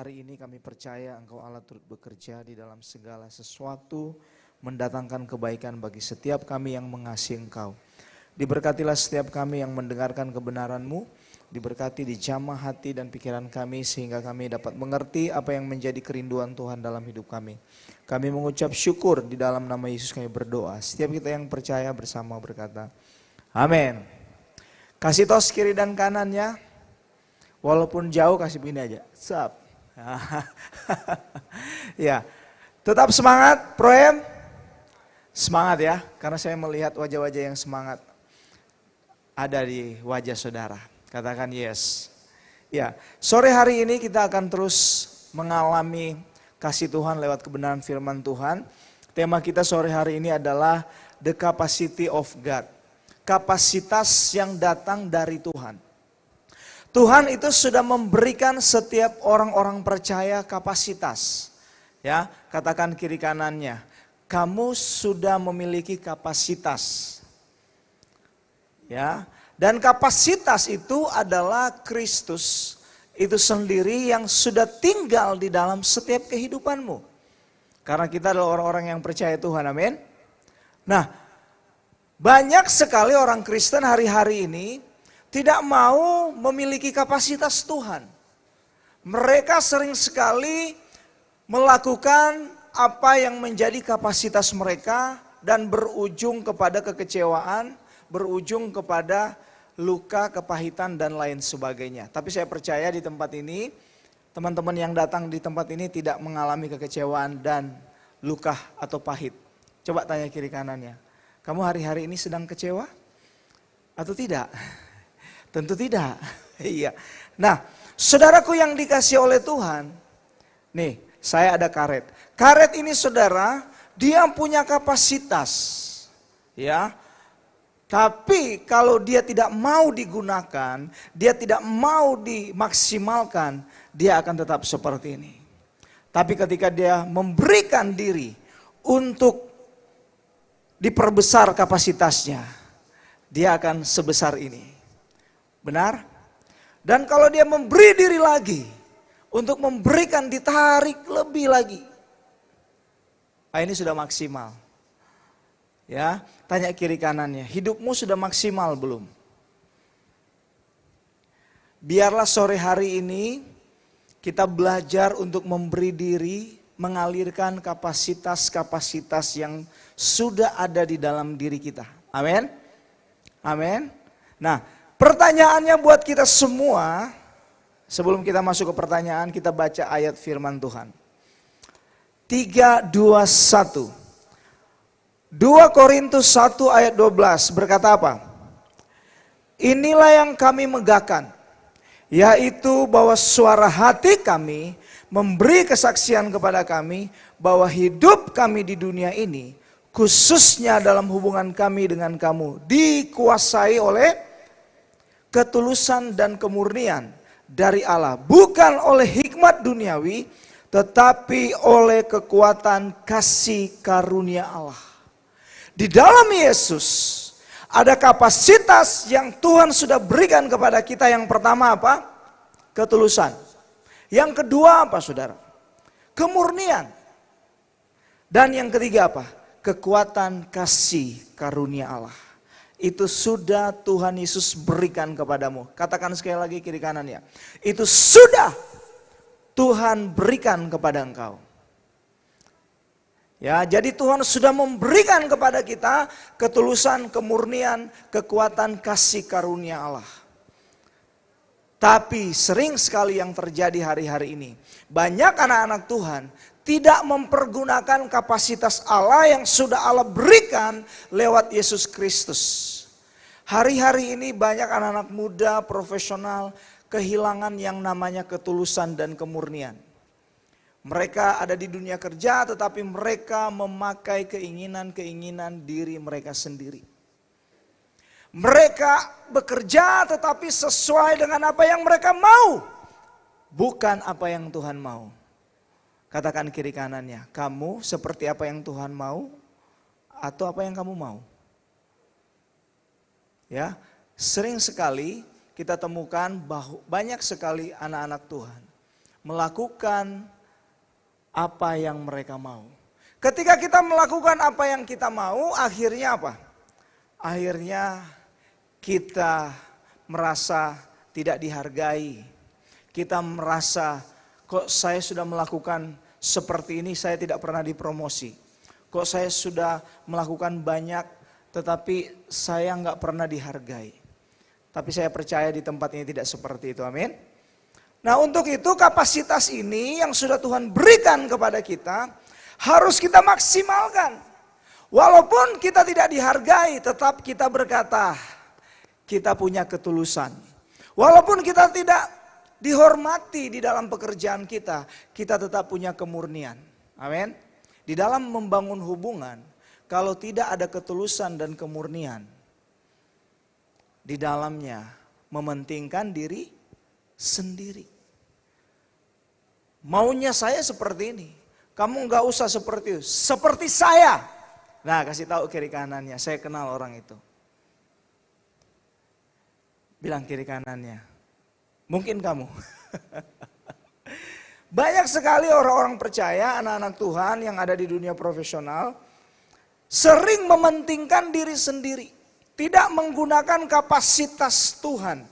hari ini kami percaya Engkau Allah turut bekerja di dalam segala sesuatu, mendatangkan kebaikan bagi setiap kami yang mengasihi Engkau. Diberkatilah setiap kami yang mendengarkan kebenaran-Mu, diberkati dijamah hati dan pikiran kami sehingga kami dapat mengerti apa yang menjadi kerinduan Tuhan dalam hidup kami. Kami mengucap syukur di dalam nama Yesus kami berdoa. Setiap kita yang percaya bersama berkata, amin. Kasih tos kiri dan kanannya, walaupun jauh kasih begini aja, sup. Ya, tetap semangat, Proem. Semangat ya, karena saya melihat wajah-wajah yang semangat ada di wajah saudara. Katakan yes. Ya, sore hari ini kita akan terus mengalami kasih Tuhan lewat kebenaran firman Tuhan. Tema kita sore hari ini adalah The Capacity of God. Kapasitas yang datang dari Tuhan. Tuhan itu sudah memberikan setiap orang-orang percaya kapasitas. Ya, katakan kiri kanannya, kamu sudah memiliki kapasitas. Ya, dan kapasitas itu adalah Kristus itu sendiri yang sudah tinggal di dalam setiap kehidupanmu. Karena kita adalah orang-orang yang percaya Tuhan, amin. Nah, banyak sekali orang Kristen hari-hari ini tidak mau memiliki kapasitas Tuhan. Mereka sering sekali melakukan apa yang menjadi kapasitas mereka dan berujung kepada kekecewaan, berujung kepada luka, kepahitan dan lain sebagainya. Tapi saya percaya di tempat ini, teman-teman yang datang di tempat ini tidak mengalami kekecewaan dan luka atau pahit. Coba tanya kiri kanannya, kamu hari-hari ini sedang kecewa atau tidak? Tentu tidak. Iya. Nah, saudaraku yang dikasih oleh Tuhan, nih saya ada karet. Karet ini saudara, dia punya kapasitas. Ya. Tapi kalau dia tidak mau digunakan, dia tidak mau dimaksimalkan, dia akan tetap seperti ini. Tapi ketika dia memberikan diri untuk diperbesar kapasitasnya, dia akan sebesar ini. Benar? Dan kalau dia memberi diri lagi, untuk memberikan ditarik lebih lagi. Ini sudah maksimal. Ya, tanya kiri kanannya, hidupmu sudah maksimal belum? Biarlah sore hari ini kita belajar untuk memberi diri, mengalirkan kapasitas-kapasitas yang sudah ada di dalam diri kita. Amin. Amin. Nah, pertanyaannya buat kita semua, sebelum kita masuk ke pertanyaan, kita baca ayat firman Tuhan. 3, 2, 1. 2 Korintus 1 ayat 12 berkata apa? Inilah yang kami megahkan, yaitu bahwa suara hati kami memberi kesaksian kepada kami bahwa hidup kami di dunia ini, khususnya dalam hubungan kami dengan kamu, dikuasai oleh ketulusan dan kemurnian dari Allah. Bukan oleh hikmat duniawi, tetapi oleh kekuatan kasih karunia Allah. Di dalam Yesus ada kapasitas yang Tuhan sudah berikan kepada kita. Yang pertama apa? Ketulusan. Yang kedua apa saudara? Kemurnian. Dan yang ketiga apa? Kekuatan kasih karunia Allah. Itu sudah Tuhan Yesus berikan kepadamu. Katakan sekali lagi kiri kanannya. Itu sudah Tuhan berikan kepada engkau. Ya, jadi Tuhan sudah memberikan kepada kita ketulusan, kemurnian, kekuatan kasih karunia Allah. Tapi sering sekali yang terjadi hari-hari ini, banyak anak-anak Tuhan tidak mempergunakan kapasitas Allah yang sudah Allah berikan lewat Yesus Kristus. Hari-hari ini banyak anak-anak muda, profesional, kehilangan yang namanya ketulusan dan kemurnian. Mereka ada di dunia kerja tetapi mereka memakai keinginan-keinginan diri mereka sendiri. Mereka bekerja tetapi sesuai dengan apa yang mereka mau. Bukan apa yang Tuhan mau. Katakan kiri kanannya, kamu seperti apa yang Tuhan mau atau apa yang kamu mau? Ya, sering sekali kita temukan bahwa banyak sekali anak-anak Tuhan melakukan apa yang mereka mau. Ketika kita melakukan apa yang kita mau, akhirnya apa? Akhirnya kita merasa tidak dihargai. Kita merasa, kok saya sudah melakukan seperti ini, saya tidak pernah dipromosi. Kok saya sudah melakukan banyak, tetapi saya nggak pernah dihargai. Tapi saya percaya di tempat ini tidak seperti itu, amin. Nah, untuk itu kapasitas ini yang sudah Tuhan berikan kepada kita, harus kita maksimalkan. Walaupun kita tidak dihargai, tetap kita berkata, kita punya ketulusan. Walaupun kita tidak dihormati di dalam pekerjaan kita, kita tetap punya kemurnian. Amin. Di dalam membangun hubungan, kalau tidak ada ketulusan dan kemurnian, di dalamnya mementingkan diri sendiri. Maunya saya seperti ini, kamu nggak usah seperti itu, seperti saya. Nah, kasih tahu kiri kanannya, saya kenal orang itu. Bilang kiri kanannya, mungkin kamu. Banyak sekali orang-orang percaya, anak-anak Tuhan yang ada di dunia profesional, sering mementingkan diri sendiri. Tidak menggunakan kapasitas Tuhan.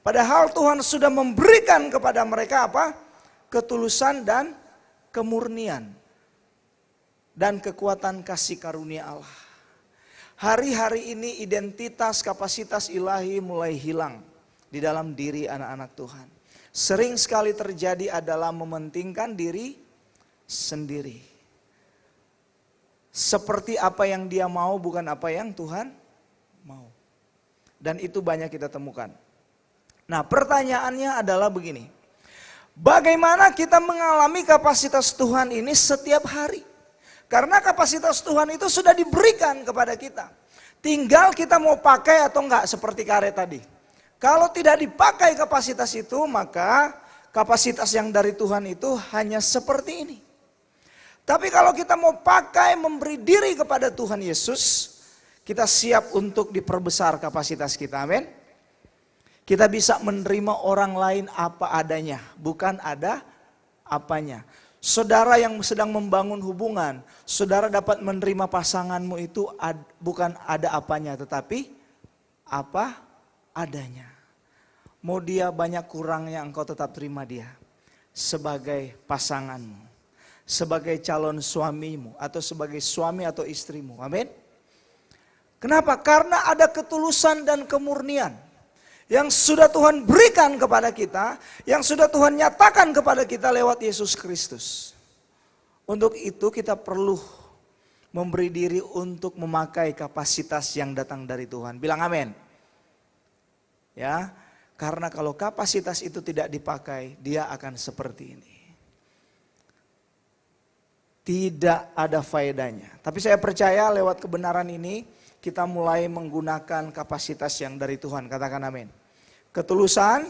Padahal Tuhan sudah memberikan kepada mereka apa? Ketulusan dan kemurnian. Dan kekuatan kasih karunia Allah. Hari-hari ini identitas kapasitas ilahi mulai hilang di dalam diri anak-anak Tuhan. Sering sekali terjadi adalah mementingkan diri sendiri. Seperti apa yang dia mau, bukan apa yang Tuhan mau. Dan itu banyak kita temukan. Nah, pertanyaannya adalah begini. Bagaimana kita mengalami kapasitas Tuhan ini setiap hari? Karena kapasitas Tuhan itu sudah diberikan kepada kita. Tinggal kita mau pakai atau enggak, seperti karet tadi. Kalau tidak dipakai kapasitas itu, maka kapasitas yang dari Tuhan itu hanya seperti ini. Tapi kalau kita mau pakai, memberi diri kepada Tuhan Yesus, kita siap untuk diperbesar kapasitas kita, amin. Kita bisa menerima orang lain apa adanya, bukan ada apanya. Saudara yang sedang membangun hubungan, saudara dapat menerima pasanganmu itu bukan ada apanya, tetapi apa adanya. Mau dia banyak kurangnya, engkau tetap terima dia sebagai pasanganmu, sebagai calon suamimu, atau sebagai suami atau istrimu, amin. Kenapa? Karena ada ketulusan dan kemurnian yang sudah Tuhan berikan kepada kita, yang sudah Tuhan nyatakan kepada kita lewat Yesus Kristus. Untuk itu kita perlu memberi diri untuk memakai kapasitas yang datang dari Tuhan. Bilang amin. Ya, karena kalau kapasitas itu tidak dipakai, dia akan seperti ini. Tidak ada faedahnya. Tapi saya percaya lewat kebenaran ini, kita mulai menggunakan kapasitas yang dari Tuhan. Katakan amin. Ketulusan,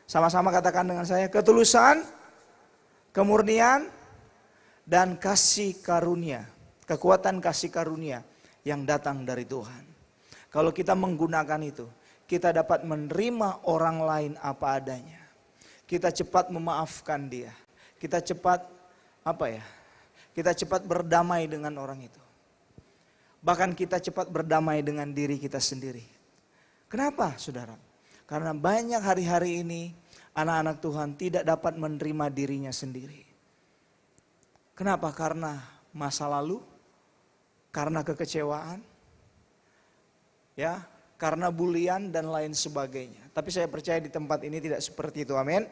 sama-sama katakan dengan saya. Ketulusan, kemurnian, dan kasih karunia. Kekuatan kasih karunia yang datang dari Tuhan. Kalau kita menggunakan itu, kita dapat menerima orang lain apa adanya. Kita cepat memaafkan dia. Kita cepat, kita cepat berdamai dengan orang itu. Bahkan kita cepat berdamai dengan diri kita sendiri. Kenapa, saudara? Karena banyak hari-hari ini anak-anak Tuhan tidak dapat menerima dirinya sendiri. Kenapa? Karena masa lalu, karena kekecewaan, ya, karena bulian dan lain sebagainya. Tapi saya percaya di tempat ini tidak seperti itu, amin.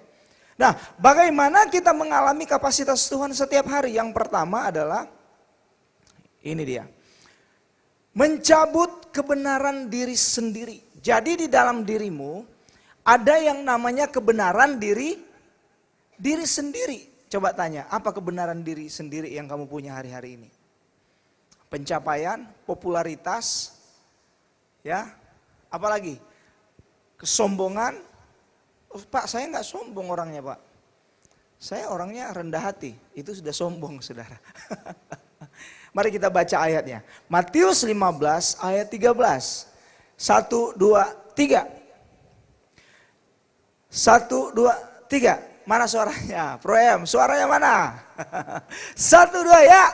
Nah, bagaimana kita mengalami kapasitas Tuhan setiap hari? Yang pertama adalah, ini dia. Mencabut kebenaran diri sendiri. Jadi di dalam dirimu ada yang namanya kebenaran diri sendiri. Coba tanya, apa kebenaran diri sendiri yang kamu punya hari-hari ini? Pencapaian, popularitas, ya, apalagi? Kesombongan. Oh, Pak, saya nggak sombong orangnya, Pak. Saya orangnya rendah hati. Itu sudah sombong, saudara. Mari kita baca ayatnya. Matius 15 ayat 13. 1, 2, 3. 1, 2, 3. Mana suaranya? Proem, suaranya mana? 1, 2 ya.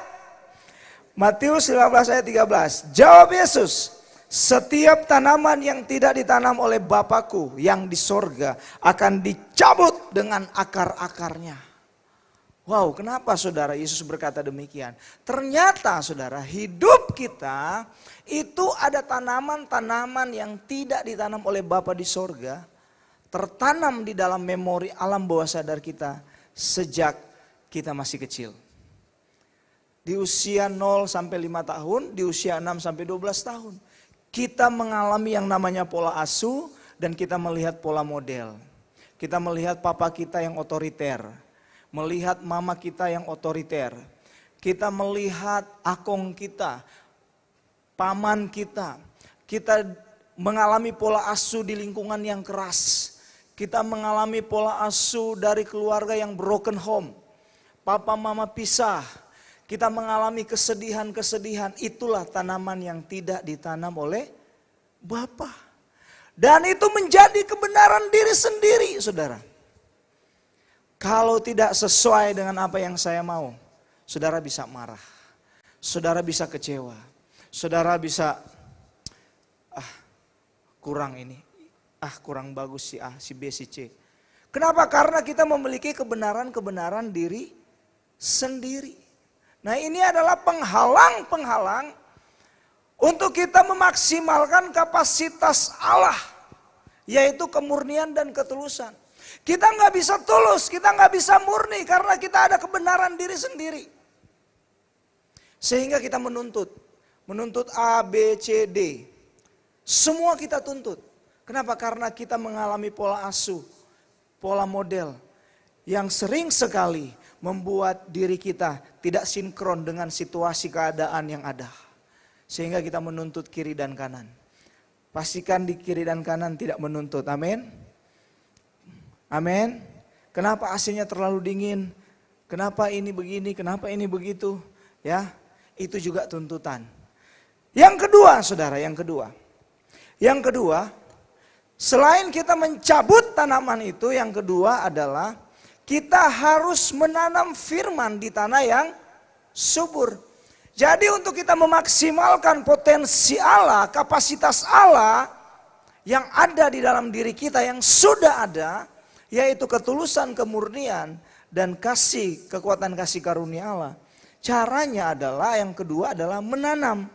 Matius 15 ayat 13. Jawab Yesus, setiap tanaman yang tidak ditanam oleh Bapakku yang di sorga akan dicabut dengan akar-akarnya. Wow, kenapa saudara Yesus berkata demikian? Ternyata saudara, hidup kita itu ada tanaman-tanaman yang tidak ditanam oleh Bapa di sorga, tertanam di dalam memori alam bawah sadar kita sejak kita masih kecil. Di usia 0 sampai 5 tahun, di usia 6 sampai 12 tahun. Kita mengalami yang namanya pola asuh dan kita melihat pola model. Kita melihat papa kita yang otoriter. Melihat mama kita yang otoriter. Kita melihat akong kita, paman kita. Kita mengalami pola asuh di lingkungan yang keras. Kita mengalami pola asuh dari keluarga yang broken home. Papa mama pisah. Kita mengalami kesedihan-kesedihan. Itulah tanaman yang tidak ditanam oleh Bapa. Dan itu menjadi kebenaran diri sendiri, saudara. Kalau tidak sesuai dengan apa yang saya mau, saudara bisa marah. Saudara bisa kecewa. Saudara bisa, kurang ini. Kurang bagus si A, si B, si C. Kenapa? Karena kita memiliki kebenaran-kebenaran diri sendiri. Nah, ini adalah penghalang-penghalang untuk kita memaksimalkan kapasitas Allah. Yaitu kemurnian dan ketulusan. Kita nggak bisa tulus, kita nggak bisa murni karena kita ada kebenaran diri sendiri. Sehingga kita menuntut A, B, C, D. Semua kita tuntut. Kenapa? Karena kita mengalami pola asuh, pola model yang sering sekali membuat diri kita tidak sinkron dengan situasi keadaan yang ada. Sehingga kita menuntut kiri dan kanan. Pastikan di kiri dan kanan tidak menuntut, amin. Amin. Kenapa AC-nya terlalu dingin? Kenapa ini begini? Kenapa ini begitu? Ya, itu juga tuntutan. Yang kedua, saudara, yang kedua, selain kita mencabut tanaman itu, yang kedua adalah kita harus menanam firman di tanah yang subur. Jadi untuk kita memaksimalkan potensi Allah, kapasitas Allah yang ada di dalam diri kita yang sudah ada, yaitu ketulusan, kemurnian, dan kekuatan kasih karunia Allah. Caranya adalah, yang kedua adalah menanam.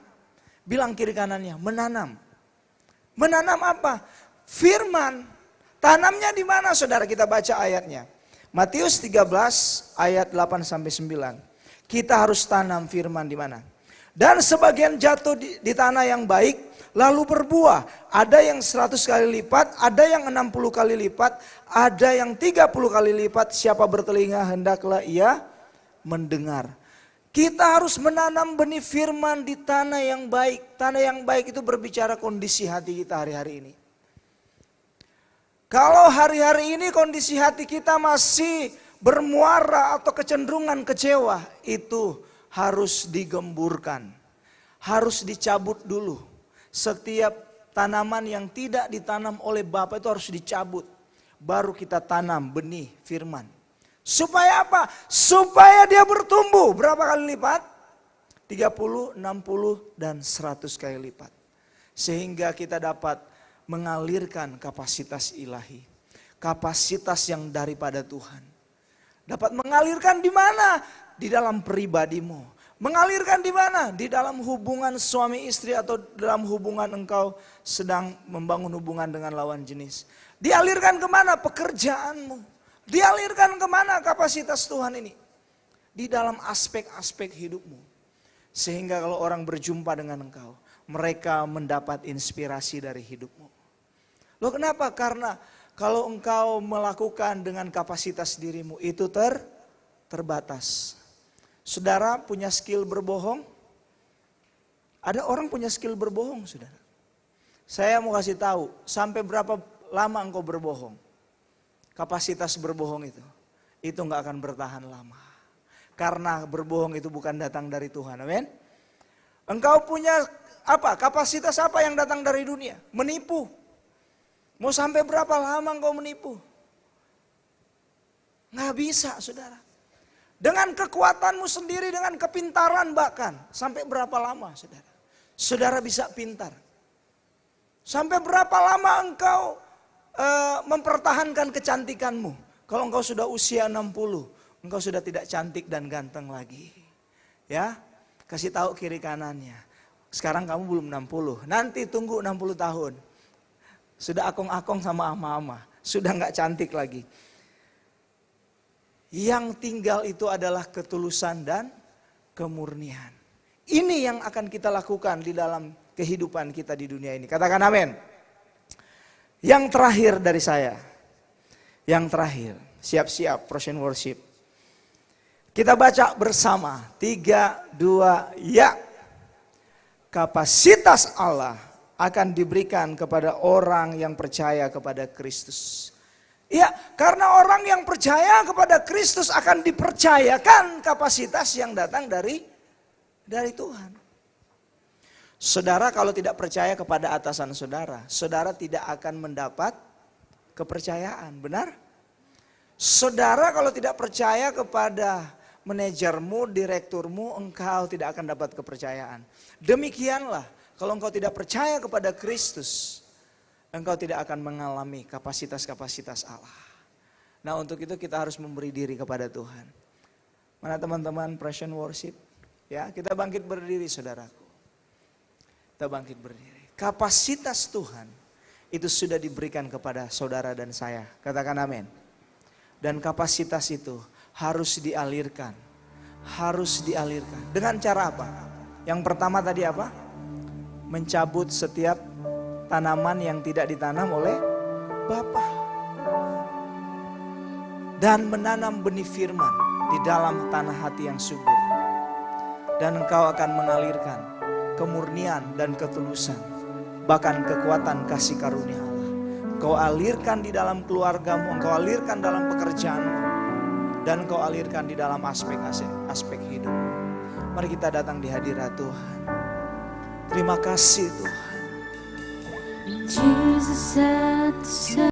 Bilang kiri kanannya, menanam. Menanam apa? Firman. Tanamnya di mana, saudara? Kita baca ayatnya. Matius 13 ayat 8-9. Kita harus tanam firman di mana? Dan sebagian jatuh di tanah yang baik, lalu berbuah. Ada yang 100 kali lipat, ada yang 60 kali lipat, ada yang 30 kali lipat. Siapa bertelinga hendaklah ia mendengar. Kita harus menanam benih firman di tanah yang baik. Tanah yang baik itu berbicara kondisi hati kita hari-hari ini. Kalau hari-hari ini kondisi hati kita masih bermuara atau kecenderungan kecewa, itu harus digemburkan. Harus dicabut dulu. Setiap tanaman yang tidak ditanam oleh Bapa itu harus dicabut. Baru kita tanam benih firman. Supaya apa? Supaya dia bertumbuh. Berapa kali lipat? 30, 60, dan 100 kali lipat. Sehingga kita dapat mengalirkan kapasitas ilahi. Kapasitas yang daripada Tuhan. Dapat mengalirkan di mana? Di dalam pribadimu. Mengalirkan di mana? Di dalam hubungan suami istri atau dalam hubungan engkau sedang membangun hubungan dengan lawan jenis. Dialirkan kemana? Pekerjaanmu. Dialirkan kemana kapasitas Tuhan ini? Di dalam aspek-aspek hidupmu. Sehingga kalau orang berjumpa dengan engkau, mereka mendapat inspirasi dari hidupmu. Loh kenapa? Karena kalau engkau melakukan dengan kapasitas dirimu itu terbatas. Saudara punya skill berbohong? Ada orang punya skill berbohong, saudara. Saya mau kasih tahu, sampai berapa lama engkau berbohong? Kapasitas berbohong itu nggak akan bertahan lama. Karena berbohong itu bukan datang dari Tuhan, amin. Engkau punya apa? Kapasitas apa yang datang dari dunia? Menipu. Mau sampai berapa lama engkau menipu? Nggak bisa, saudara. Dengan kekuatanmu sendiri, dengan kepintaran bahkan. Sampai berapa lama, saudara? Saudara bisa pintar. Sampai berapa lama engkau mempertahankan kecantikanmu? Kalau engkau sudah usia 60, engkau sudah tidak cantik dan ganteng lagi. Ya, kasih tahu kiri kanannya. Sekarang kamu belum 60, nanti tunggu 60 tahun. Sudah akong-akong sama ama-ama, sudah nggak cantik lagi. Yang tinggal itu adalah ketulusan dan kemurnian. Ini yang akan kita lakukan di dalam kehidupan kita di dunia ini. Katakan amin. Yang terakhir dari saya. Yang terakhir, siap-siap Praise and Worship. Kita baca bersama, 3, 2, ya. Kapasitas Allah akan diberikan kepada orang yang percaya kepada Kristus. Ya, karena orang yang percaya kepada Kristus akan dipercayakan kapasitas yang datang dari Tuhan. Saudara kalau tidak percaya kepada atasan saudara, saudara tidak akan mendapat kepercayaan, benar? Saudara kalau tidak percaya kepada manajermu, direkturmu, engkau tidak akan dapat kepercayaan. Demikianlah, kalau engkau tidak percaya kepada Kristus, engkau tidak akan mengalami kapasitas-kapasitas Allah. Nah, untuk itu kita harus memberi diri kepada Tuhan. Mana teman-teman Praise and Worship? Ya, kita bangkit berdiri, saudaraku. Kita bangkit berdiri. Kapasitas Tuhan itu sudah diberikan kepada saudara dan saya. Katakan amin. Dan kapasitas itu harus dialirkan. Harus dialirkan. Dengan cara apa? Yang pertama tadi apa? Mencabut setiap tanaman yang tidak ditanam oleh Bapa. Dan menanam benih firman di dalam tanah hati yang subur. Dan engkau akan mengalirkan kemurnian dan ketulusan. Bahkan kekuatan kasih karunia Allah. Engkau alirkan di dalam keluargamu, engkau alirkan dalam pekerjaanmu. Dan engkau alirkan di dalam aspek hidup. Mari kita datang di hadirat Tuhan. Terima kasih Tuhan. Jesus at the